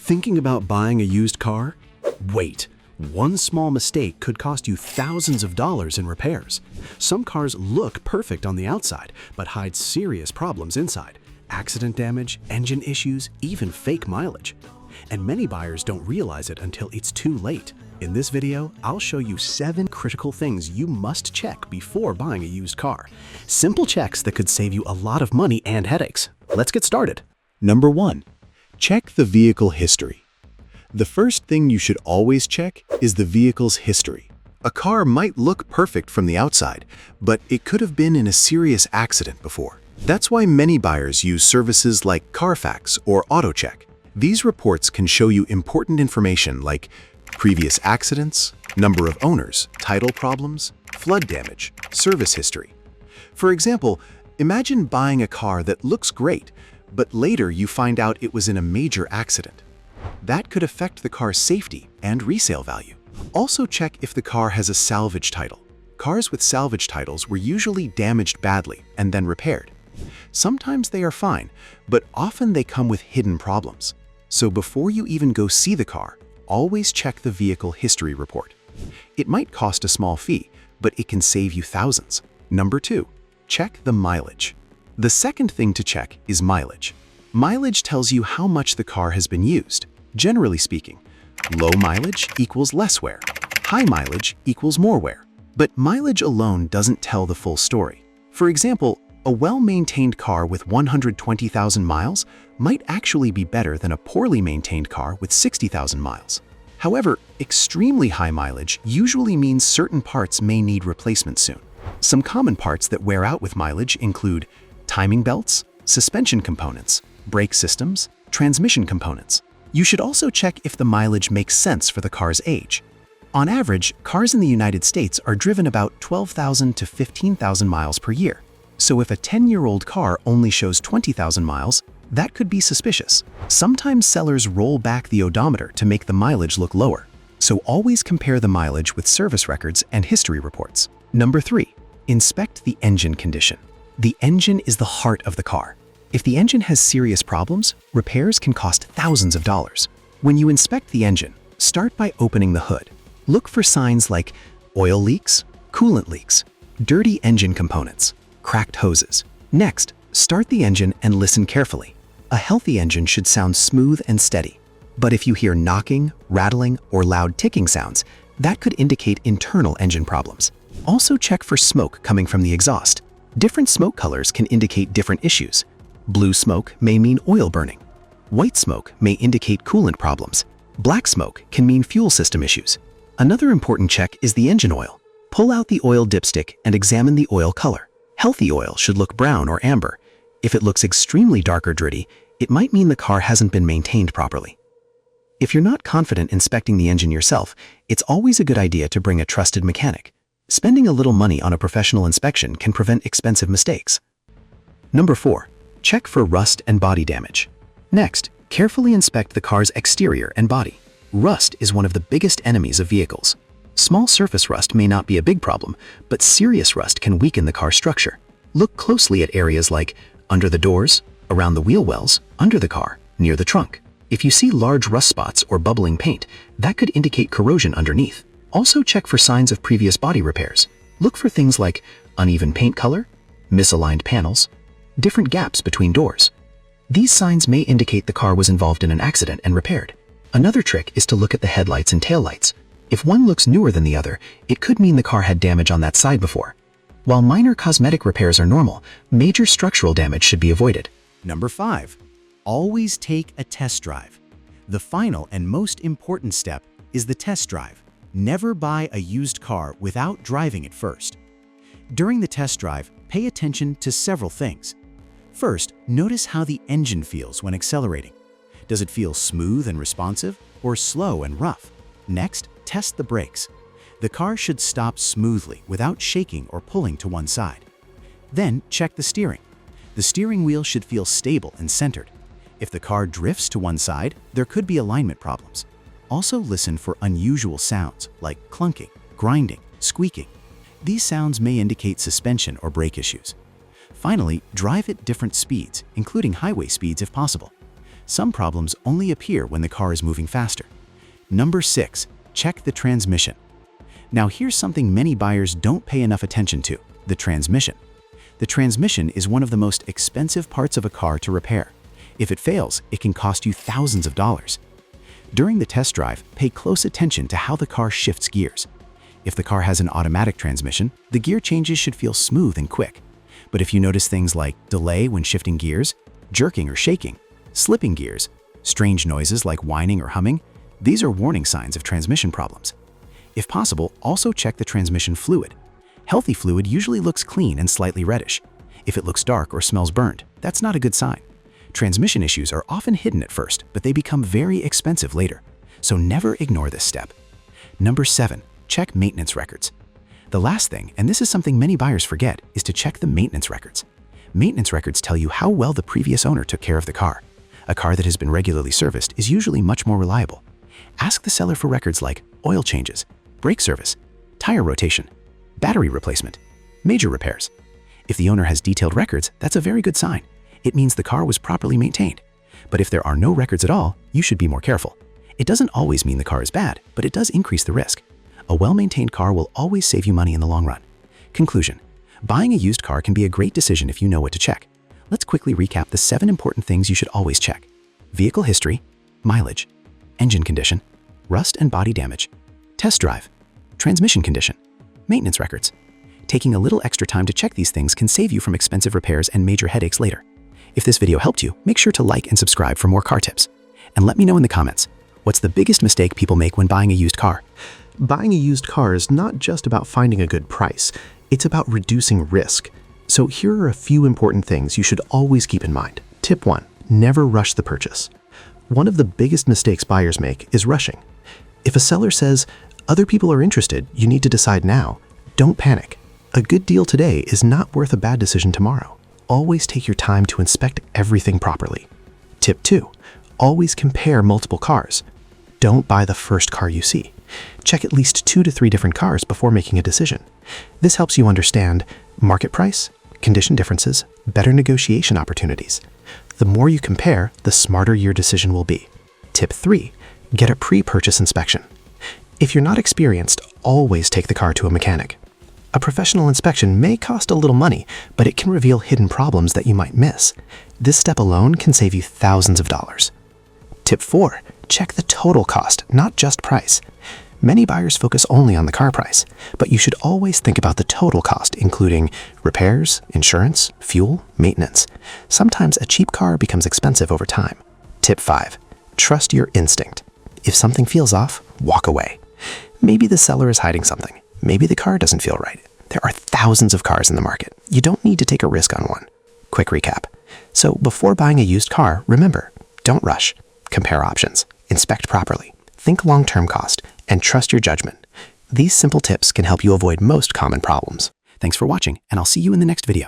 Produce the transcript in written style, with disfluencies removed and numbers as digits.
Thinking about buying a used car? Wait. One small mistake could cost you thousands of dollars in repairs. Some cars look perfect on the outside, but hide serious problems inside. Accident damage, engine issues, even fake mileage. And many buyers don't realize it until it's too late. In this video, I'll show you 7 critical things you must check before buying a used car. Simple checks that could save you a lot of money and headaches. Let's get started. Number 1. Check the vehicle history. The first thing you should always check is the vehicle's history. A car might look perfect from the outside, but it could have been in a serious accident before. That's why many buyers use services like Carfax or AutoCheck. These reports can show you important information like previous accidents, number of owners, title problems, flood damage, service history. For example, imagine buying a car that looks great, but later you find out it was in a major accident. That could affect the car's safety and resale value. Also check if the car has a salvage title. Cars with salvage titles were usually damaged badly and then repaired. Sometimes they are fine, but often they come with hidden problems. So before you even go see the car, always check the vehicle history report. It might cost a small fee, but it can save you thousands. Number 2. Check the mileage. The second thing to check is mileage. Mileage tells you how much the car has been used. Generally speaking, low mileage equals less wear. High mileage equals more wear. But mileage alone doesn't tell the full story. For example, a well-maintained car with 120,000 miles might actually be better than a poorly maintained car with 60,000 miles. However, extremely high mileage usually means certain parts may need replacement soon. Some common parts that wear out with mileage include timing belts, suspension components, brake systems, transmission components. You should also check if the mileage makes sense for the car's age. On average, cars in the United States are driven about 12,000 to 15,000 miles per year. So if a 10-year-old car only shows 20,000 miles, that could be suspicious. Sometimes sellers roll back the odometer to make the mileage look lower. So always compare the mileage with service records and history reports. Number 3. Inspect the engine condition. The engine is the heart of the car. If the engine has serious problems, repairs can cost thousands of dollars. When you inspect the engine, start by opening the hood. Look for signs like oil leaks, coolant leaks, dirty engine components, cracked hoses. Next, start the engine and listen carefully. A healthy engine should sound smooth and steady. But if you hear knocking, rattling, or loud ticking sounds, that could indicate internal engine problems. Also check for smoke coming from the exhaust. Different smoke colors can indicate different issues. Blue smoke may mean oil burning. White smoke may indicate coolant problems. Black smoke can mean fuel system issues. Another important check is the engine oil. Pull out the oil dipstick and examine the oil color. Healthy oil should look brown or amber. If it looks extremely dark or dirty, it might mean the car hasn't been maintained properly. If you're not confident inspecting the engine yourself, it's always a good idea to bring a trusted mechanic. Spending a little money on a professional inspection can prevent expensive mistakes. Number 4. Check for rust and body damage. Next, carefully inspect the car's exterior and body. Rust is one of the biggest enemies of vehicles. Small surface rust may not be a big problem, but serious rust can weaken the car structure. Look closely at areas like under the doors, around the wheel wells, under the car, near the trunk. If you see large rust spots or bubbling paint, that could indicate corrosion underneath. Also check for signs of previous body repairs. Look for things like uneven paint color, misaligned panels, different gaps between doors. These signs may indicate the car was involved in an accident and repaired. Another trick is to look at the headlights and taillights. If one looks newer than the other, it could mean the car had damage on that side before. While minor cosmetic repairs are normal, major structural damage should be avoided. Number 5. Always take a test drive. The final and most important step is the test drive. Never buy a used car without driving it first. During the test drive, pay attention to several things. First, notice how the engine feels when accelerating. Does it feel smooth and responsive or slow and rough? Next, test the brakes. The car should stop smoothly without shaking or pulling to one side. Then, check the steering. The steering wheel should feel stable and centered. If the car drifts to one side, there could be alignment problems. Also listen for unusual sounds like clunking, grinding, squeaking. These sounds may indicate suspension or brake issues. Finally, drive at different speeds, including highway speeds if possible. Some problems only appear when the car is moving faster. Number 6. Check the transmission. Now here's something many buyers don't pay enough attention to: the transmission. The transmission is one of the most expensive parts of a car to repair. If it fails, it can cost you thousands of dollars. During the test drive, pay close attention to how the car shifts gears. If the car has an automatic transmission, the gear changes should feel smooth and quick. But if you notice things like delay when shifting gears, jerking or shaking, slipping gears, strange noises like whining or humming, these are warning signs of transmission problems. If possible, also check the transmission fluid. Healthy fluid usually looks clean and slightly reddish. If it looks dark or smells burnt, that's not a good sign. Transmission issues are often hidden at first, but they become very expensive later. So never ignore this step. Number 7. Check maintenance records. The last thing, and this is something many buyers forget, is to check the maintenance records. Maintenance records tell you how well the previous owner took care of the car. A car that has been regularly serviced is usually much more reliable. Ask the seller for records like oil changes, brake service, tire rotation, battery replacement, major repairs. If the owner has detailed records, that's a very good sign. It means the car was properly maintained. But if there are no records at all, you should be more careful. It doesn't always mean the car is bad, but it does increase the risk. A well-maintained car will always save you money in the long run. Conclusion: buying a used car can be a great decision if you know what to check. Let's quickly recap the 7 important things you should always check: vehicle history, mileage, engine condition, rust and body damage, test drive, transmission condition, maintenance records. Taking a little extra time to check these things can save you from expensive repairs and major headaches later. If this video helped you, make sure to like and subscribe for more car tips. And let me know in the comments, what's the biggest mistake people make when buying a used car? Buying a used car is not just about finding a good price, it's about reducing risk. So here are a few important things you should always keep in mind. Tip 1. Never rush the purchase. One of the biggest mistakes buyers make is rushing. If a seller says, "Other people are interested, you need to decide now," don't panic. A good deal today is not worth a bad decision tomorrow. Always take your time to inspect everything properly. Tip 2. Always compare multiple cars. Don't buy the first car you see. Check at least 2 to 3 different cars before making a decision. This helps you understand market price, condition differences, better negotiation opportunities. The more you compare, the smarter your decision will be. Tip 3. Get a pre-purchase inspection. If you're not experienced, always take the car to a mechanic. A professional inspection may cost a little money, but it can reveal hidden problems that you might miss. This step alone can save you thousands of dollars. Tip 4. Check the total cost, not just price. Many buyers focus only on the car price, but you should always think about the total cost, including repairs, insurance, fuel, maintenance. Sometimes a cheap car becomes expensive over time. Tip 5. Trust your instinct. If something feels off, walk away. Maybe the seller is hiding something. Maybe the car doesn't feel right. There are thousands of cars in the market. You don't need to take a risk on one. Quick recap. So before buying a used car, remember, don't rush. Compare options. Inspect properly. Think long-term cost, and trust your judgment. These simple tips can help you avoid most common problems. Thanks for watching, and I'll see you in the next video.